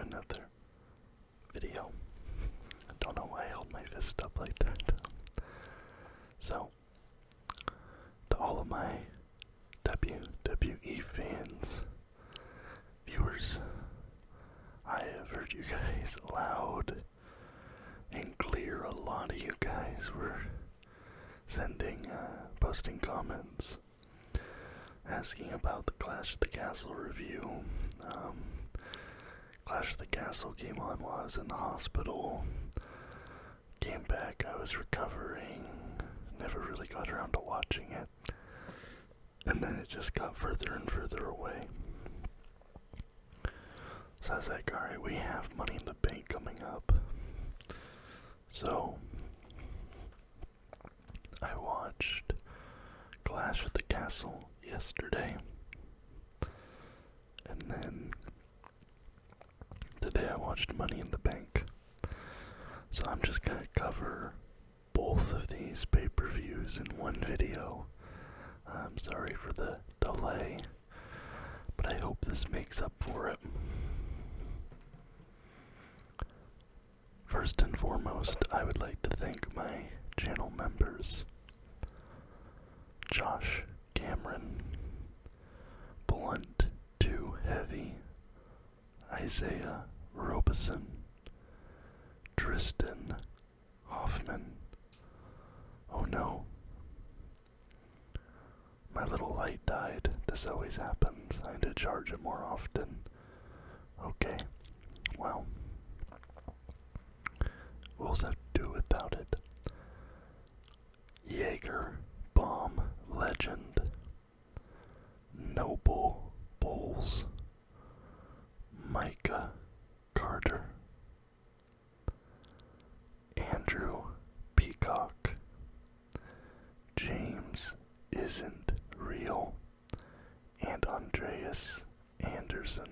another video. I don't know why I held my fist up like that. So, to all of my WWE fans, viewers, I have heard you guys loud and clear. A lot of you guys were posting comments asking about the Clash of the Castle review. Clash of the Castle came on while I was in the hospital. Came back, I was recovering. Never really got around to watching it. And then it just got further and further away. So I was like, alright, we have Money in the Bank coming up. So, I watched Clash of the Castle yesterday. And then today I watched Money in the Bank. So I'm just gonna cover both of these pay-per-views in one video. I'm sorry for the delay, but I hope this makes up for it. First and foremost, I would like to thank my channel members: Josh Cameron, Blunt Too Heavy, Isaiah Robeson, Tristan Hoffman. Oh no, my little light died. This always happens. I need to charge it more often. Okay, well, we'll just have to do without it. Jaeger Bomb Legend, Noble Bowles, Micah Carter, Andrew Peacock, James Isn't Real, and Andreas Anderson.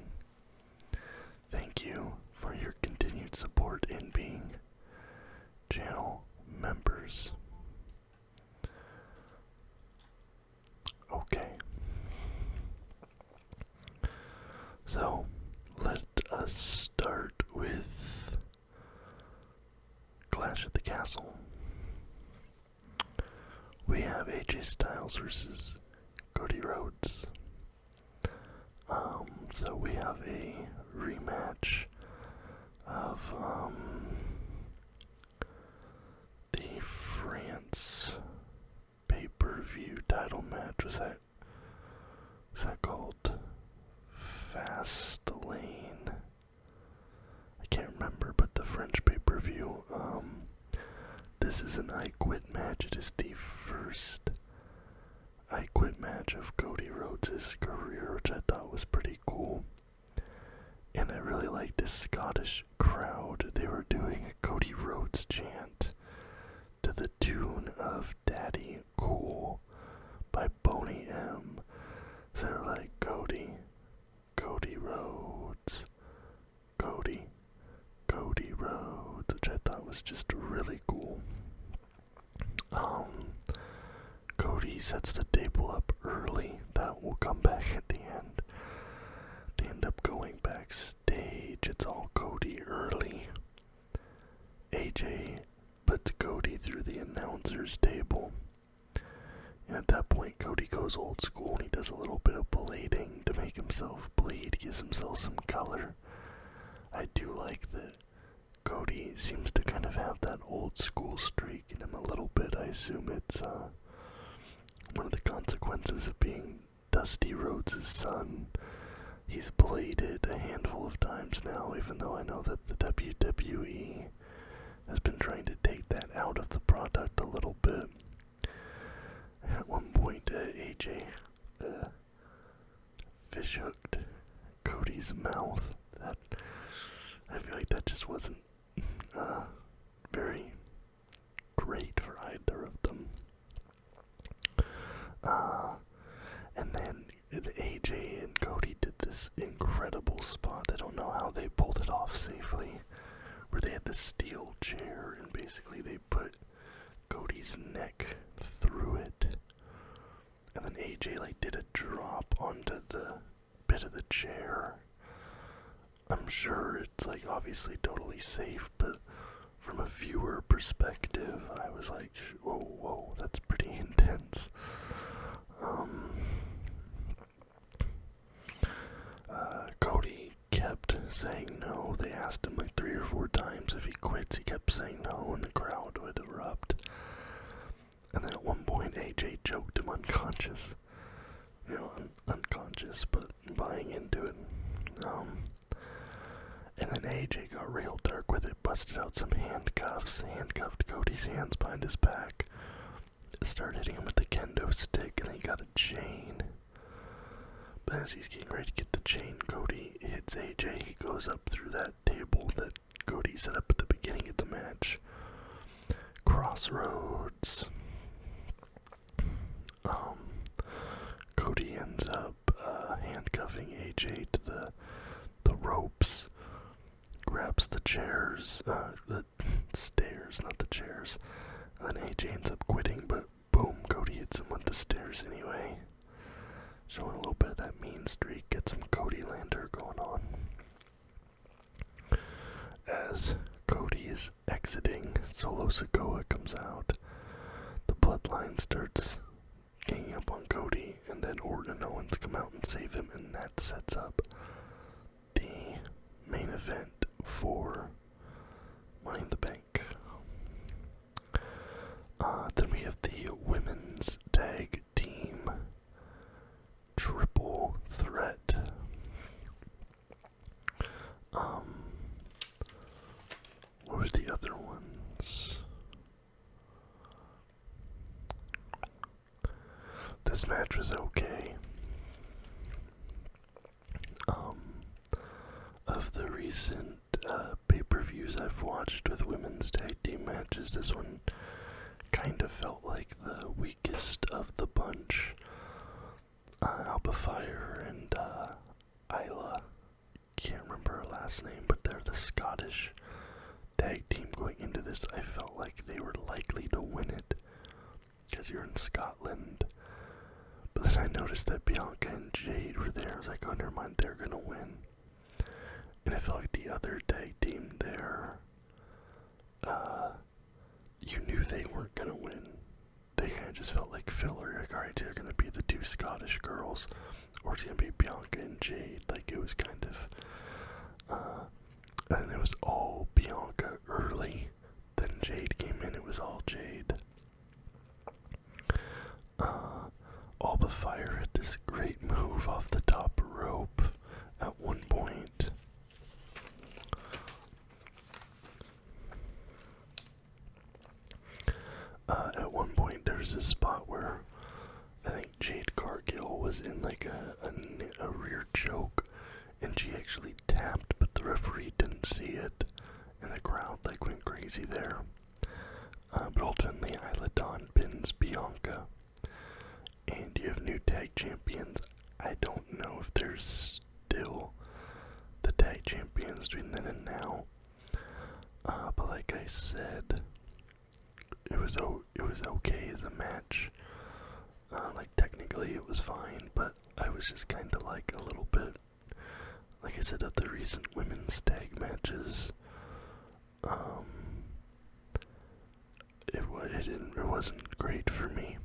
Thank you for your continued support in being channel members. Okay. So, let us start with Clash at the Castle. We have AJ Styles versus Cody Rhodes. So we have a rematch of the France pay-per-view title match. Was that called Fastlane? I can't remember, but the French pay-per-view. This is an I Quit match. It is the first I Quit match of Cody Rhodes' career, which I thought was pretty cool. And I really liked this Scottish crowd. They were doing a Cody Rhodes chant to the tune of Daddy Cool by Boney M. So they're like, Cody Rhodes, Cody Rhodes, which I thought was just really cool. Cody sets the table up early. That will come back at the end. They end up going backstage. It's all Cody early. AJ puts Cody through the announcer's table. And at that point, Cody goes old school and he does a little bit of blading to make himself bleed, gives himself some color. I do like that Cody seems to kind of have that old school streak in him a little bit. I assume it's one of the consequences of being Dusty Rhodes' son. He's bladed a handful of times now, even though I know that the WWE has been trying to take that out of the product a little bit. At one point, AJ fish hooked Cody's mouth. That I feel like that just wasn't very great for either of them. And then AJ and Cody did this incredible spot. I don't know how they pulled it off safely, where they had the steel chair and basically they put Cody's neck through it. And then AJ did a drop onto the bit of the chair. I'm sure it's like obviously totally safe, but from a viewer perspective, I was like, whoa, that's pretty intense. Cody kept saying no. They asked him like 3 or 4 times if he quits. He kept saying no, and the crowd would erupt. And then at one point, AJ choked him unconscious. Unconscious, but buying into it. And then AJ got real dark with it, busted out some handcuffs, handcuffed Cody's hands behind his back, started hitting him with the kendo stick, and then he got a chain. But as he's getting ready to get the chain, Cody hits AJ. He goes up through that table that Cody set up at the beginning of the match. Crossroads. Cody ends up handcuffing AJ to the ropes, grabs the chairs, the stairs, not the chairs, and then AJ ends up quitting, but boom, Cody hits him with the stairs anyway. Showing a little bit of that mean streak, get some Cody Lander going on. As Cody is exiting, Solo Sikoa comes out. The bloodline starts ganging up on Cody, and then Orton and Owens come out and save him, and that sets up the main event for Money in the Bank. Then we have the women's tag team triple threat. What was the other ones? This match was okay. Of the recent pay-per-views I've watched with women's tag team matches, this one kind of felt like the weakest of the bunch. Alba Fire and Isla, can't remember her last name, but they're the Scottish tag team going into this. I felt like they were likely to win it because you're in Scotland. But then I noticed that Bianca and Jade were there. I was like, oh, never mind, they're gonna win. And I felt like the other tag team there, you knew they weren't gonna win. They kind of just felt like filler. Like, alright, they're gonna be the 2 Scottish girls, or it's gonna be Bianca and Jade. Like, it was kind of, and it was all Bianca early. Then Jade came in, it was all Jade. Alba Fire had this great move off the top rope at one point. At one point there was a spot where I think Jade Cargill was in like a rear choke, and she actually tapped, but the referee didn't see it, and the crowd like went crazy there. But ultimately Isla Dawn pins Bianca, and you have new tag champions. I don't know if there's still the tag champions between then and now, but like I said, it was okay as a match. Like technically it was fine, but I was just kind of like a little bit, like I said, of the recent women's tag matches. It wasn't great for me.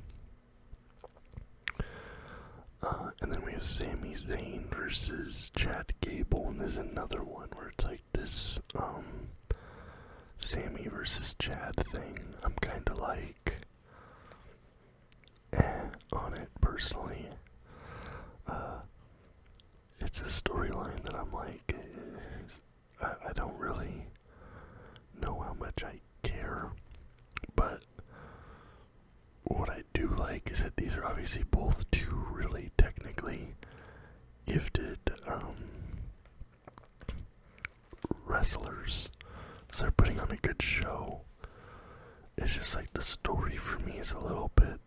And then we have Sami Zayn versus Chad Gable, and there's another one where it's like this, Sami versus Chad thing. I'm kind of like, on it personally. It's a storyline that I'm like, I don't really know how much I care, but what I do like is that these are obviously both 2 really technically gifted wrestlers, so they're putting on a good show. It's just like the story for me is a little bit,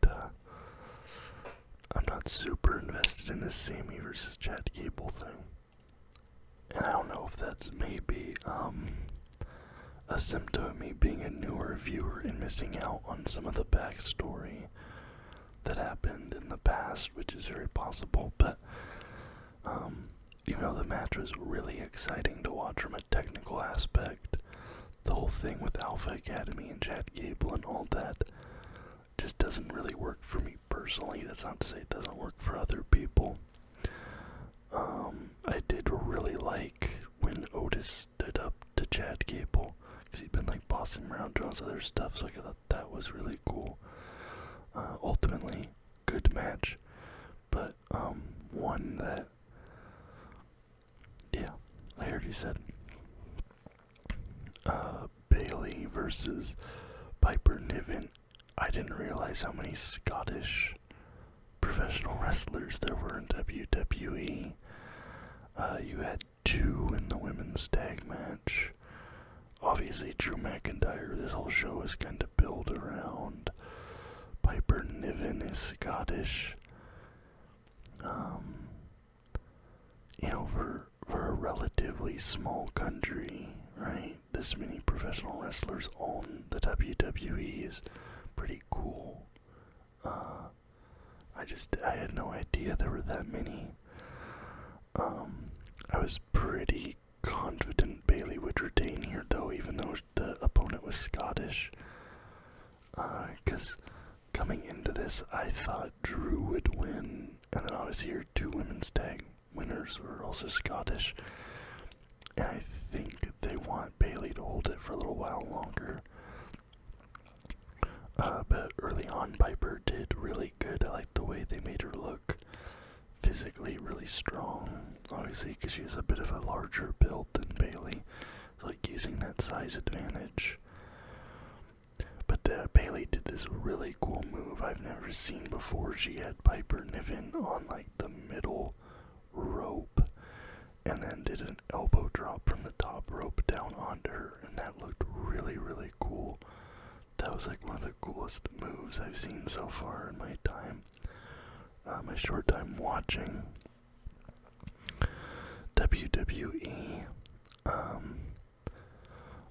I'm not super invested in this Sami versus Chad Gable thing. And I don't know if that's maybe a symptom of me being a newer viewer and missing out on some of the backstory that happened in the past, which is very possible. But even though the match was really exciting to watch from a technical aspect, the whole thing with Alpha Academy and Chad Gable and all that just doesn't really work for me personally. That's not to say it doesn't work for other people. I did really like when Otis stood up to Chad Gable, because he'd been like bossing him around doing other stuff, so I thought that was really cool. Ultimately, good match, but one that, yeah, I already said. Bailey versus Piper Niven. I didn't realize how many Scottish professional wrestlers there were in WWE. You had 2 in the women's tag match. Obviously, Drew McIntyre, this whole show is kind of built around. Piper Niven is Scottish. You know, for a relatively small country, right? This many professional wrestlers on the WWE is pretty cool. I had no idea there were that many. I was pretty confident Bailey would retain here, though, even though the opponent was Scottish. Because coming into this, I thought Drew would win, and then obviously your 2 women's tag winners were also Scottish. And I think they want Bailey to hold it for a little while longer. But early on, Piper did really good. I liked the way they made her look physically really strong. Obviously, because she has a bit of a larger build than Bailey. So, like, using that size advantage. But Bailey did this really cool move I've never seen before. She had Piper Niven on, like, the middle rope. And then did an elbow drop from the top rope down onto her. And that looked really, really cool. That was like one of the coolest moves I've seen so far in my time. My short time watching WWE. Oh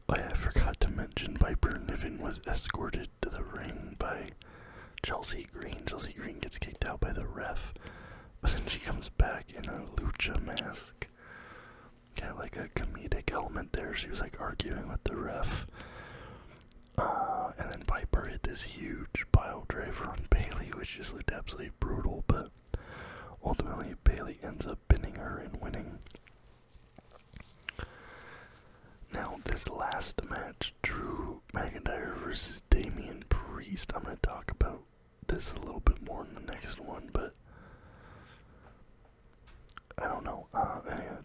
yeah, I forgot to mention Piper Niven was escorted to the ring by Chelsea Green. Chelsea Green gets kicked out by the ref, but then she comes back in a lucha mask. Kind of like a comedic element there. She was like arguing with the ref. And then Piper hit this huge pile driver on Bailey, which just looked absolutely brutal, but ultimately Bailey ends up pinning her and winning. Now, this last match, Drew McIntyre versus Damian Priest, I'm going to talk about this a little bit more in the next one, but I don't know.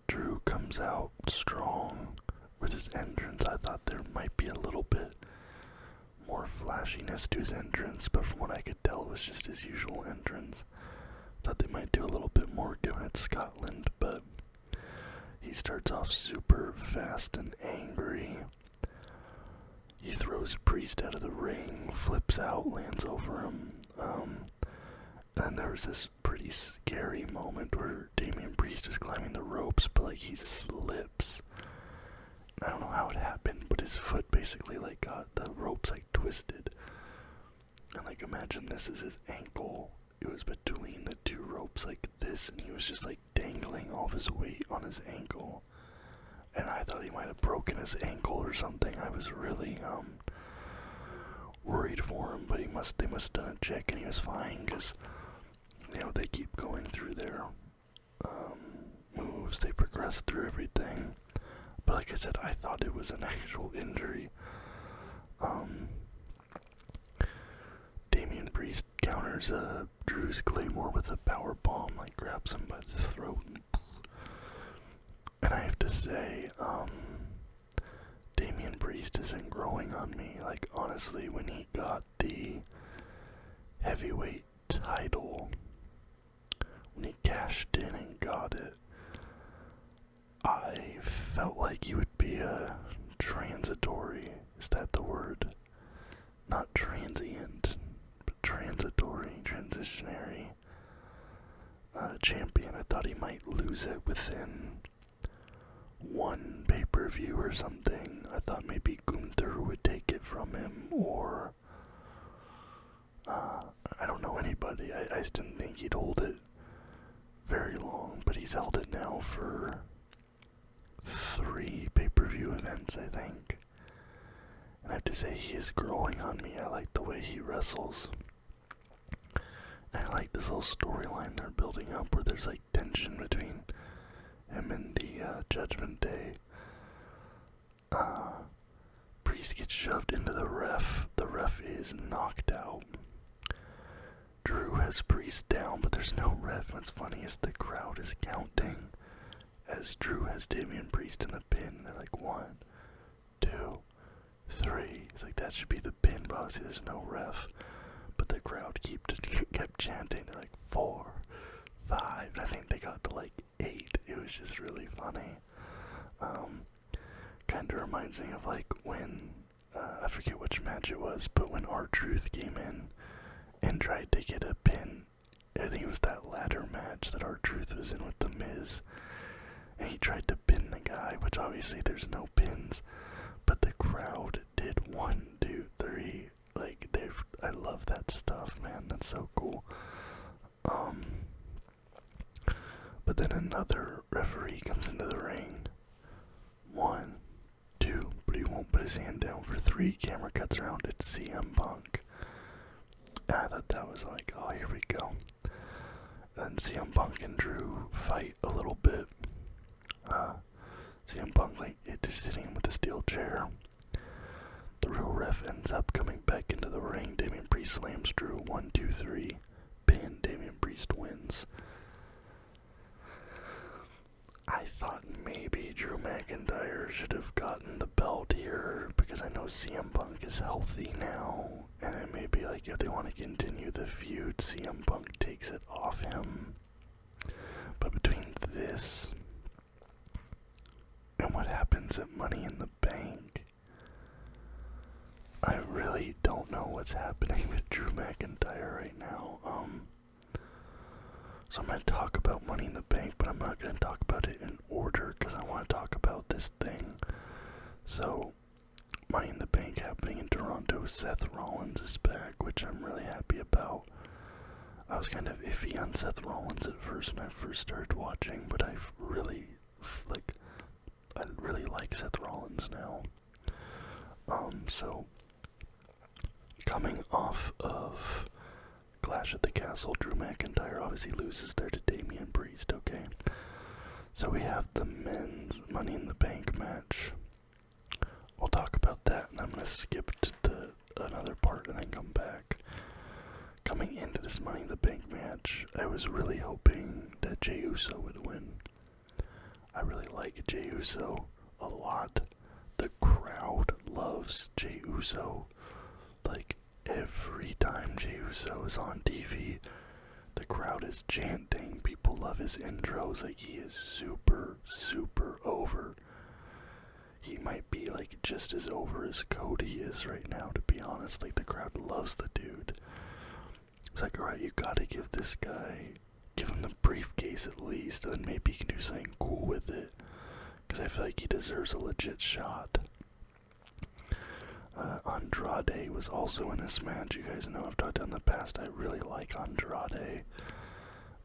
Drew comes out strong with his entrance. I thought there might be a little bit more flashiness to his entrance, but from what I could tell, it was just his usual entrance. Thought they might do a little bit more given it's Scotland, but he starts off super fast and angry. He throws Priest out of the ring, flips out, lands over him. And then there was this pretty scary moment where Damian Priest is climbing the ropes, but like he slips. I don't know how it happened, but his foot basically like got the ropes like twisted. And like imagine this is his ankle. It was between the 2 ropes like this, and he was just like dangling all of his weight on his ankle. And I thought he might have broken his ankle or something. I was really worried for him, but they must have done a check and he was fine, because you know they keep going through their moves, they progress through everything. But like I said, I thought it was an actual injury. Damian Priest counters Drew's Claymore with a power bomb, like grabs him by the throat. And I have to say, Damian Priest isn't growing on me. Like honestly, when he got the heavyweight title, when he cashed in and got it, I felt like he would be a transitory, is that the word? Not transient, but transitory, transitionary champion. I thought he might lose it within one pay-per-view or something. I thought maybe Gunther would take it from him, or I don't know anybody. I just didn't think he'd hold it very long, but he he's held it now for 3 pay-per-view events, I think. And I have to say, he is growing on me. I like the way he wrestles. And I like this whole storyline they're building up where there's like tension between him and the Judgment Day. Priest gets shoved into the ref. The ref is knocked out. Drew has Priest down, but there's no ref. What's funny is the crowd is counting as Drew has Damian Priest in the pin. They're like 1, 2, 3. It's like that should be the pin, but obviously there's no ref. But the crowd kept chanting. They're like 4, 5. And I think they got to like 8. It was just really funny. Kind of reminds me of like when I forget which match it was, but when R-Truth came in and tried to get a pin. I think it was that ladder match that R-Truth was in with The Miz. And he tried to pin the guy, which obviously there's no pins. But the crowd did 1, 2, 3. Like, I love that stuff, man. That's so cool. But then another referee comes into the ring. 1, 2, but he won't put his hand down for 3. Camera cuts around. It's CM Punk. I thought that was like, oh, here we go. Then CM Punk and Drew fight a little bit. CM Punk, like, just hitting him with a steel chair. The real ref ends up coming back into the ring. Damian Priest slams Drew. 1, 2, 3. Pin. Damian Priest wins. I thought maybe Drew McIntyre should have gotten the belt here because I know CM Punk is healthy now, and it may be like if they want to continue the feud, CM Punk takes it off him. But between this and what happens at Money in the Bank, I really don't know what's happening with Drew McIntyre right now. So I'm going to talk about Money in the Bank, but I'm not going to talk about it in order because I want to talk about this thing. So, Money in the Bank happening in Toronto. Seth Rollins is back, which I'm really happy about. I was kind of iffy on Seth Rollins at first when I first started watching, but I really like Seth Rollins now. So, coming off of Clash at the Castle, Drew McIntyre obviously loses there to Damian Priest, okay? So we have the men's Money in the Bank match. We'll talk about that, and I'm going to skip to another part and then come back. Coming into this Money in the Bank match, I was really hoping that Jey Uso would win. I really like Jey Uso a lot. The crowd loves Jey Uso. Like, every time Jey Uso is on TV, the crowd is chanting. People love his intros. Like, he is super, super over. He might be, like, just as over as Cody is right now, to be honest. Like, the crowd loves the dude. It's like, alright, you gotta give this guy, give him the briefcase at least, and then maybe you can do something cool with it. Because I feel like he deserves a legit shot. Andrade was also in this match. You guys know I've talked in the past. I really like Andrade.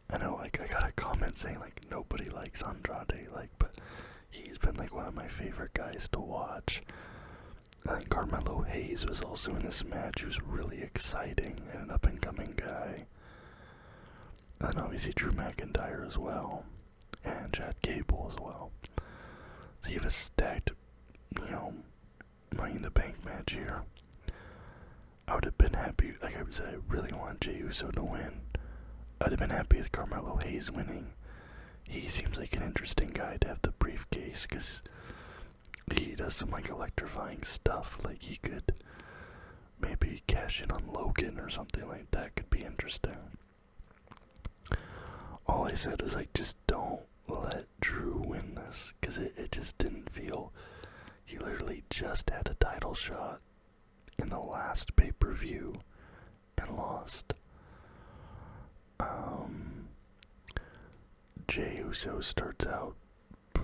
I know, like, I got a comment saying, like, nobody likes Andrade, like, but he's been, like, one of my favorite guys to watch. I think Carmelo Hayes was also in this match, who's really exciting and an up-and-coming guy. And obviously Drew McIntyre as well, and Chad Gable as well. So you have a stacked, Money in the Bank match here. I would have been happy, like I said, I really want Jey Uso to win. I'd have been happy with Carmelo Hayes winning. He seems like an interesting guy to have the briefcase, because he does some, like, electrifying stuff. Like, he could maybe cash in on Logan or something like that. Could be interesting. All I said was, like, just don't let Drew win this, because it just didn't feel... He literally just had a title shot in the last pay-per-view and lost. Jey Uso starts out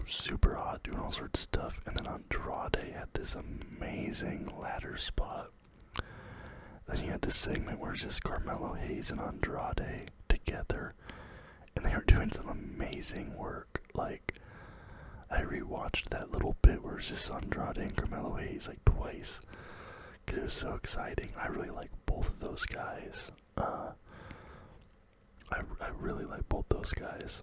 super hot, doing all sorts of stuff, and then Andrade had this amazing ladder spot. Then you had this segment where it's just Carmelo Hayes and Andrade together, and they were doing some amazing work. Like, I rewatched that little bit where it's just Andrade and Carmelo Hayes like twice, because it was so exciting. I really like both of those guys. I really like both those guys.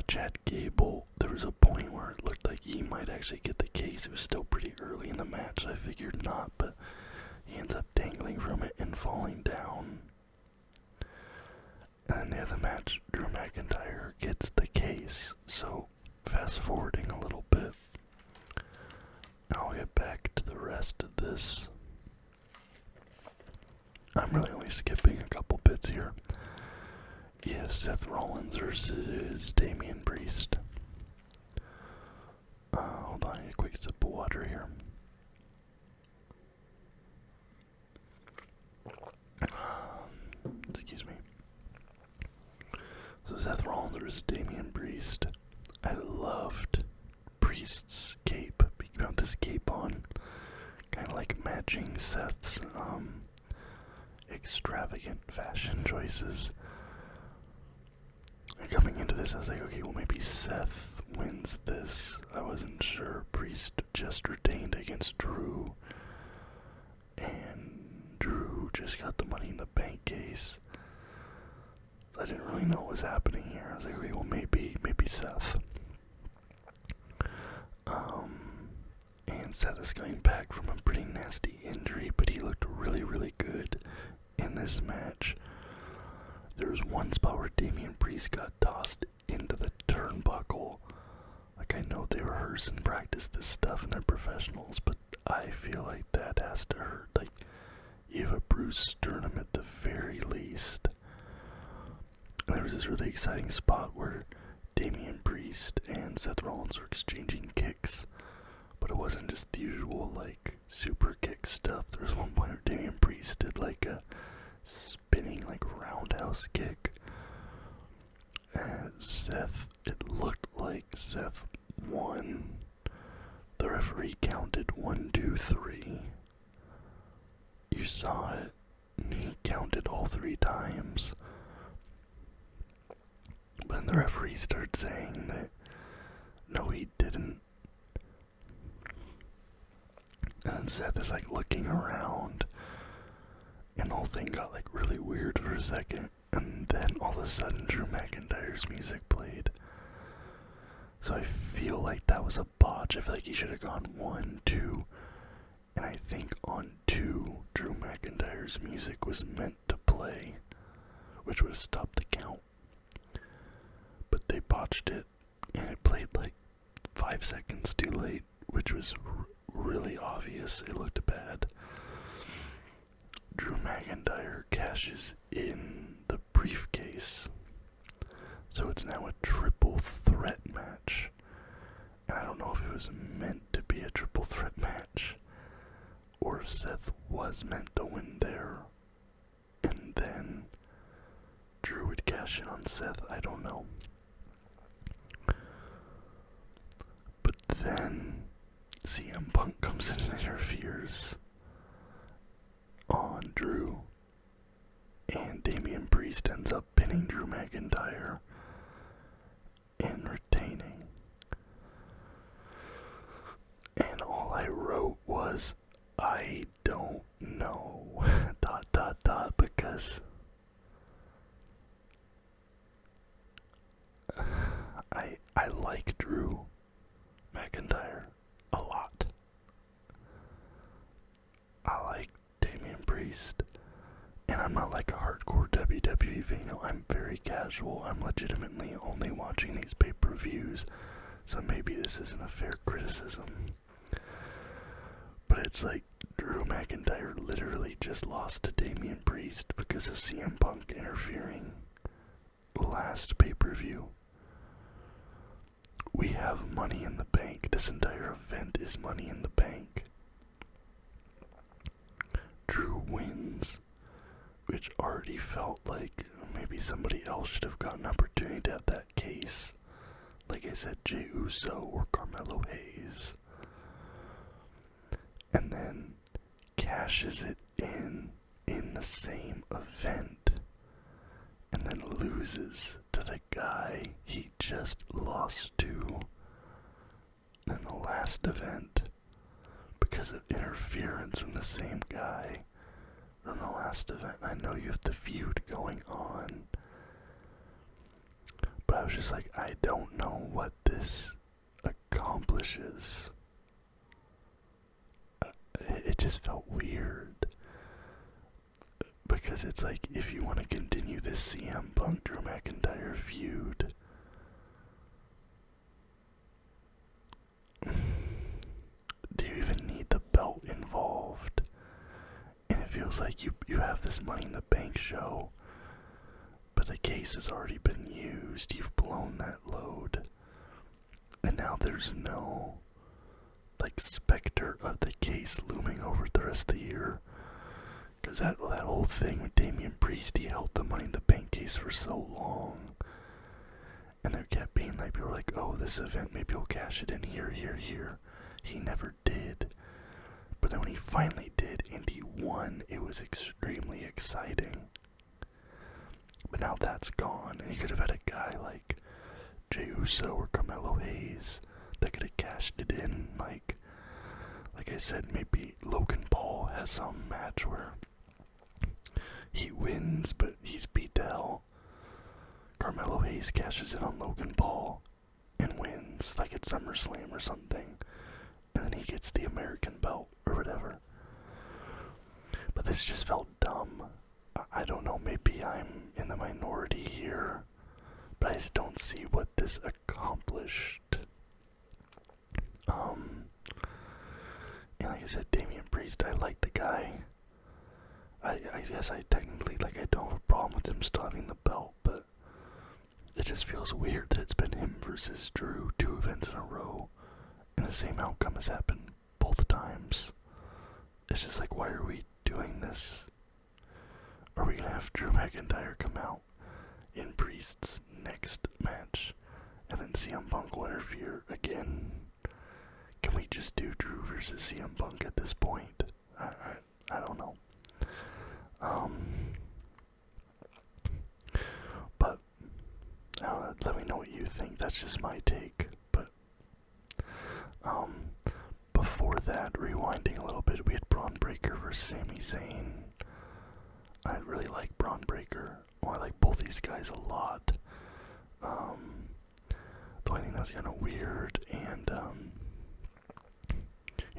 Chad Gable, there was a point where it looked like he might actually get the case. It was still pretty early in the match, so I figured not, but he ends up dangling from it and falling down. And then the other match, Drew McIntyre gets the case. So, fast forwarding a little bit, I'll get back to the rest of this. I'm really only skipping a couple bits here. You have Seth Rollins versus Damian Priest. Hold on, I need a quick sip of water here. Excuse me. So Seth Rollins versus Damian Priest. I loved Priest's cape. He put this cape on, kind of like matching Seth's extravagant fashion choices. And coming into this, I was like, okay, well maybe Seth wins this. I wasn't sure. Priest just retained against Drew, and Drew just got the Money in the Bank case. I didn't really know what was happening here. I was like, okay, well maybe Seth. And Seth is coming back from a pretty nasty injury, but he looked really, really good in this match. There was one spot where Damian Priest got tossed into the turnbuckle. Like, I know they rehearse and practice this stuff and they're professionals, but I feel like that has to hurt. Like, you have a bruised sternum at the very least. And there was this really exciting spot where Damian Priest and Seth Rollins were exchanging kicks, but it wasn't just the usual, like, super kick stuff. There was one point where Damian Priest did, like, a spinning, like, roundhouse kick. And Seth, it looked like Seth won. The referee counted 1, 2, 3. You saw it. He counted all 3 times. But then the referee started saying that, no, he didn't. And Seth is like looking around, and the whole thing got like really weird for a second, and then all of a sudden Drew McIntyre's music played. So I feel like that was a botch. I feel like he should have gone 1, 2, and I think on 2, Drew McIntyre's music was meant to play, which would have stopped the count. But they botched it, and it played like 5 seconds too late, which was really obvious. It looked bad. Drew McIntyre cashes in the briefcase, so it's now a triple threat match. And I don't know if it was meant to be a triple threat match, or if Seth was meant to win there, and then Drew would cash in on Seth. I don't know. But then CM Punk comes in and interferes on Drew, and Damian Priest ends up pinning Drew McIntyre and retaining. And all I wrote was, I don't know, ... because I like Drew McIntyre a lot. I like Damian Priest, and I'm not like a hardcore WWE fan. No, I'm very casual. I'm legitimately only watching these pay-per-views, so maybe this isn't a fair criticism. But it's like Drew McIntyre literally just lost to Damian Priest because of CM Punk interfering last pay-per-view. We have Money in the Bank. This entire event is Money in the Bank. Drew wins, which already felt like maybe somebody else should have gotten an opportunity to have that case. Like I said, Jey Uso or Carmelo Hayes. And then cashes it in the same event. And then loses to the guy he just lost to in the last event because of interference from the same guy from the last event. I know you have the feud going on, but I was just like, I don't know what this accomplishes. It just felt weird. Because it's like, if you want to continue this CM Punk Drew McIntyre feud, do you even need the belt involved? And it feels like you have this Money in the Bank show, but the case has already been used. You've blown that load. And now there's no, like, specter of the case looming over the rest of the year. Because that whole thing with Damian Priest, he held the Money in the Bank case for so long. And there kept being like, people were like, oh, this event, maybe he'll cash it in here. He never did. But then when he finally did, and he won, it was extremely exciting. But now that's gone, and you could have had a guy like Jey Uso or Carmelo Hayes that could have cashed it in. Like I said, maybe Logan Paul has some match where he wins, but he's beat to hell. Carmelo Hayes cashes in on Logan Paul and wins, like at SummerSlam or something, and then he gets the American belt or whatever. But this just felt dumb. I don't know, maybe I'm in the minority here, but I just don't see what this accomplished. And like I said, Damian Priest, I like the guy. I guess I technically, I don't have a problem with him still having the belt, but it just feels weird that it's been him versus Drew 2 events in a row, and the same outcome has happened both times. It's just like, why are we doing this? Are we gonna have Drew McIntyre come out in Priest's next match, and then CM Punk will interfere again? Can we just do Drew versus CM Punk at this point? I don't know. But let me know what you think. That's just my take. But before that, rewinding a little bit, we had Braun Breaker versus Sami Zayn. I really like Braun Breaker. Well, I like both these guys a lot. Though I think that was kind of weird, and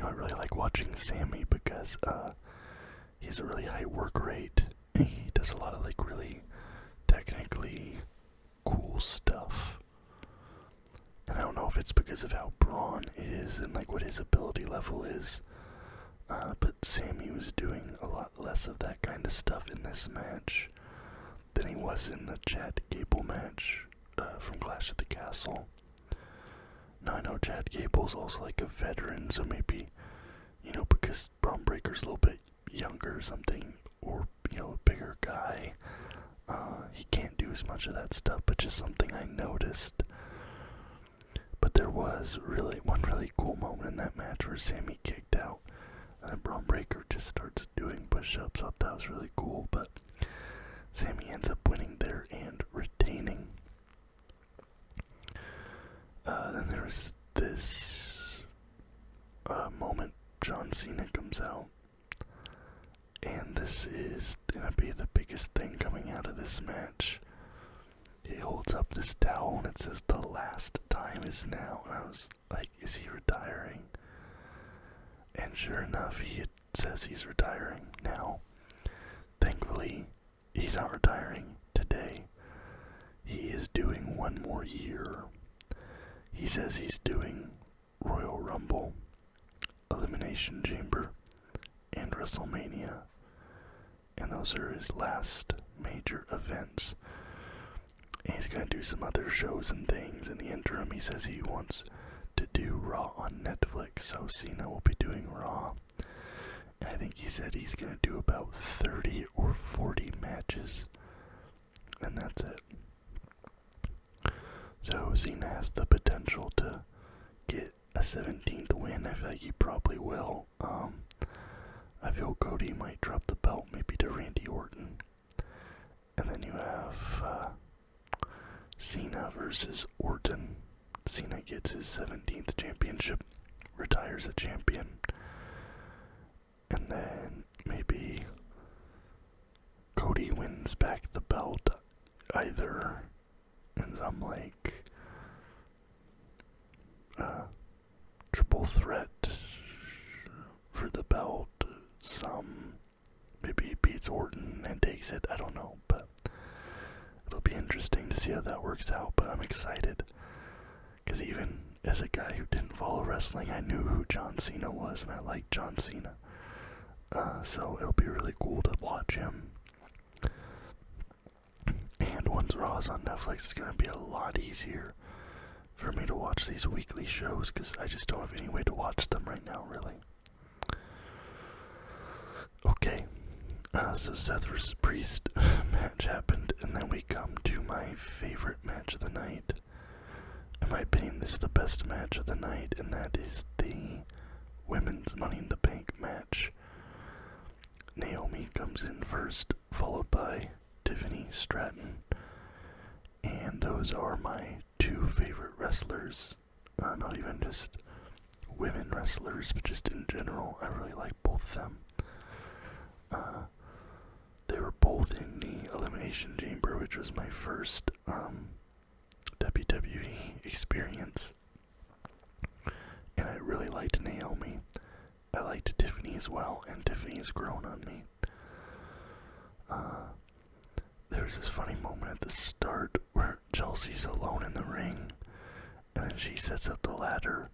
I really like watching Sammy because he has a really high work rate. He does a lot of really technically cool stuff. And I don't know if it's because of how Braun is and what his ability level is. But Sammy was doing a lot less of that kind of stuff in this match than he was in the Chad Gable match from Clash at the Castle. Now I know Chad Gable's also a veteran, so maybe, because Braun Breaker's a little bit younger or something, or, a bigger guy, he can't do as much of that stuff, but just something I noticed. But there was one really cool moment in that match where Sammy kicked out, and then Braun Breaker just starts doing push-ups. I thought that was really cool, but Sammy ends up winning there and retaining. Then there was this moment, John Cena comes out, and this is gonna be the biggest thing coming out of this match. He holds up this towel and it says, "The last time is now," and I was like, is he retiring? And sure enough, it says he's retiring now. Thankfully, he's not retiring today. He is doing one more year. He says he's doing Royal Rumble, Elimination Chamber, and WrestleMania. And those are his last major events. And he's going to do some other shows and things. In the interim, he says he wants to do Raw on Netflix, so Cena will be doing Raw. And I think he said he's going to do about 30 or 40 matches. And that's it. So Cena has the potential to get a 17th win. I feel like he probably will. I feel Cody might drop the belt maybe to Randy Orton. And then you you have Cena versus Orton. Cena gets his 17th championship, retires a champion. And then maybe Cody wins back the belt, either in some like triple threat for the belt. Some maybe he beats Orton and takes it. I don't know, but it'll be interesting to see how that works out. But I'm excited because even as a guy who didn't follow wrestling, I knew who John Cena was, and I liked John Cena. So it'll be really cool to watch him. And once Raw's on Netflix, it's going to be a lot easier for me to watch these weekly shows because I just don't have any way to watch them right now, really. Okay, so Seth vs. Priest match happened, and then we come to my favorite match of the night. In my opinion, this is the best match of the night, and that is the Women's Money in the Bank match. Naomi comes in first, followed by Tiffany Stratton, and those are my two favorite wrestlers. Not even just women wrestlers, but just in general. I really like both of them. They were both in the Elimination Chamber, which was my first WWE experience, and I really liked Naomi. I liked Tiffany as well, and Tiffany has grown on me. There was this funny moment at the start where Chelsea's alone in the ring, and then she sets up the ladder,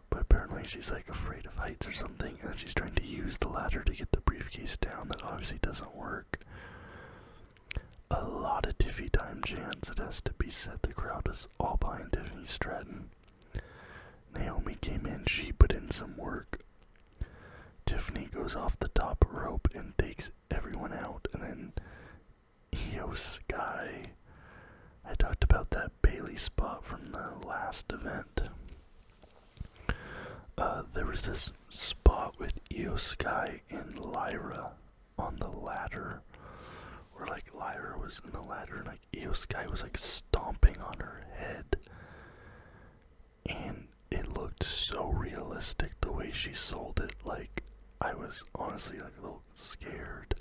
but apparently she's like afraid of heights or something, and then she's trying to use the ladder to get the briefcase down. That obviously doesn't work. A lot of Tiffy time chants, it has to be said. The crowd was all behind Tiffany Stratton. Naomi came in, she put in some work. Tiffany goes off the top rope and takes everyone out, and then Io Sky. I talked about that Bailey spot from the last event. There was this spot with Io Sky and Lyra on the ladder, where like Lyra was in the ladder and like Io Sky was like stomping on her head, and it looked so realistic the way she sold it. Like, I was honestly like a little scared.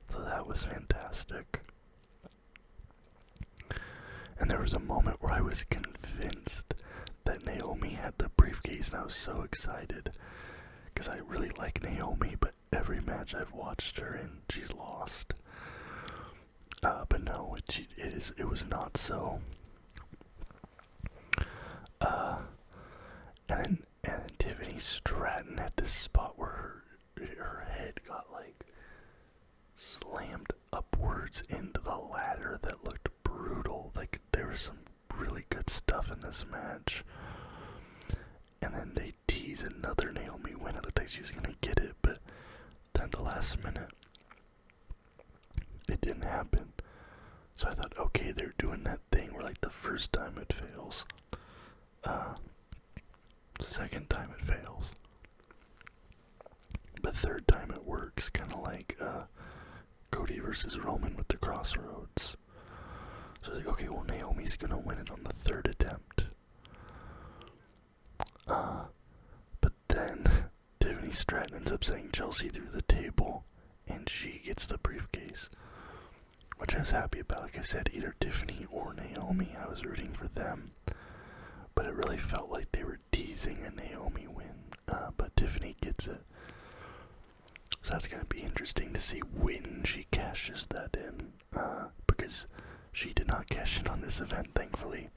So that was fantastic. And there was a moment where I was convinced that Naomi had the briefcase, and I was so excited because I really like Naomi, but every match I've watched her in, she's lost. But no, it was not so. And then Tiffany Stratton had this spot where her head got like slammed upwards into the ladder that looked brutal. Like, there was some really good stuff in this match. And then they tease another Naomi win. It looked like she was gonna get it, but then at the last minute, it didn't happen. So I thought, okay, they're doing that thing where like the first time it fails, second time it fails, but third time it works, kind of like Cody versus Roman with the Crossroads. So I was like, okay, well, Naomi's gonna win it on the third attempt. But then Tiffany Stratton ends up saying Chelsea through the table, and she gets the briefcase, which I was happy about. Like I said, either Tiffany or Naomi, I was rooting for them. But it really felt like they were teasing a Naomi win. But Tiffany gets it. So that's going to be interesting to see when she cashes that in. Because she did not cash in on this event, thankfully.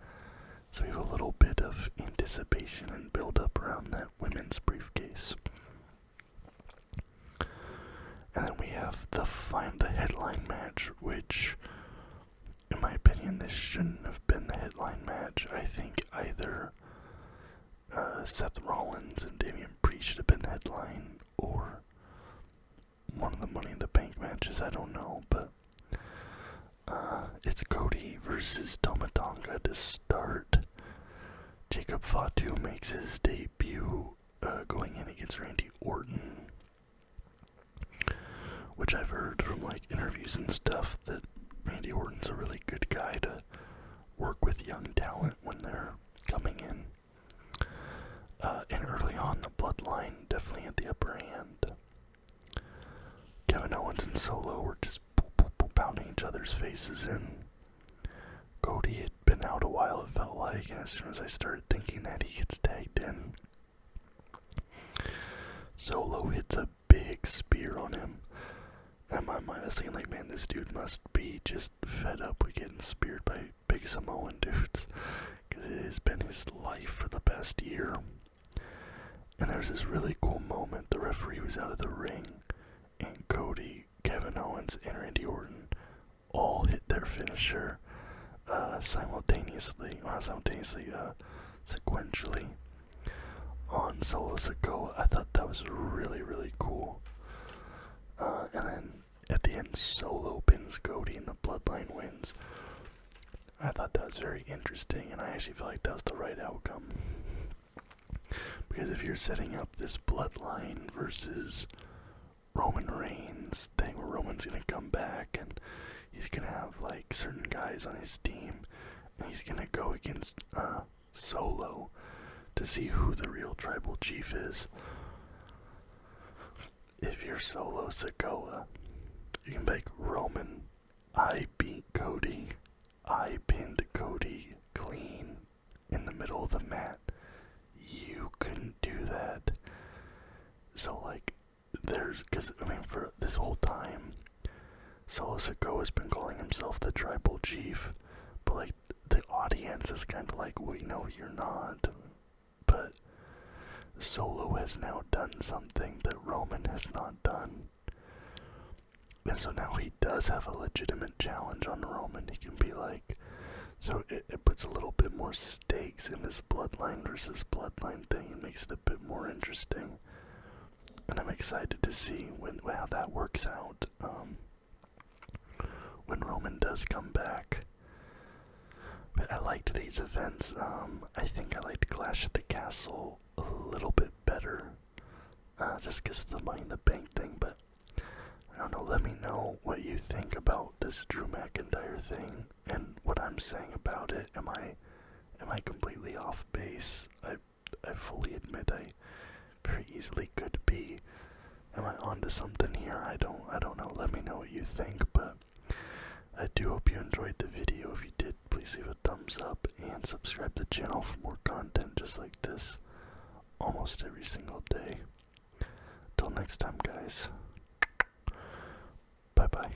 So we have a little bit of anticipation and build up around that women's briefcase. And then we have the headline match, which, in my opinion, this shouldn't have been the headline match. I think either Seth Rollins and Damian Priest should have been the headline, or one of the Money in the Bank matches. I don't know, but it's Cody versus Tama Tonga to start. Jacob Fatu makes his debut going in against Randy Orton, which I've heard from like interviews and stuff that Randy Orton's a really good guy to work with young talent when they're coming in. And early on, the Bloodline definitely had the upper hand. Kevin Owens and Solo were just pounding each other's faces in. Cody had been out a while, it felt like, and as soon as I started thinking that he gets tagged in, Solo hits a big spear on him. And in my mind, I was thinking, like, man, this dude must be just fed up with getting speared by big Samoan dudes, because it has been his life for the past year. And there's this really cool moment. The referee was out of the ring, and Cody, Kevin Owens, and Randy Orton all hit their finisher simultaneously, or not simultaneously, sequentially on Solo Sikoa. I thought that was really, really cool. And then at the end, Solo pins Cody and the Bloodline wins. I thought that was very interesting, and I actually feel like that was the right outcome. Because if you're setting up this Bloodline versus Roman Reigns thing where Roman's gonna come back and he's gonna have like certain guys on his team and he's gonna go against Solo to see who the real tribal chief is. If you're Solo Sikoa, you can be like, Roman, I beat Cody. I pinned Cody clean in the middle of the mat. You couldn't do that. So, like, because, I mean, for this whole time, Solo Sikoa has been calling himself the tribal chief, but, like, the audience is kind of like, we know you're not. But Solo has now done something that Roman has not done. And so now he does have a legitimate challenge on Roman. He can be like, so it puts a little bit more stakes in this Bloodline versus Bloodline thing and makes it a bit more interesting. And I'm excited to see how that works out when Roman does come back. But I liked these events. I think I liked Clash at the Castle a little bit better, just because of the Money in the Bank thing. But I don't know. Let me know what you think about this Drew McIntyre thing and what I'm saying about it. Am I completely off base? I fully admit I very easily could be. Am I onto something here? I don't know. Let me know what you think. But I do hope you enjoyed the video. If you did, please leave a thumbs up and subscribe to the channel for more content just like this almost every single day. Till next time, guys. Bye bye.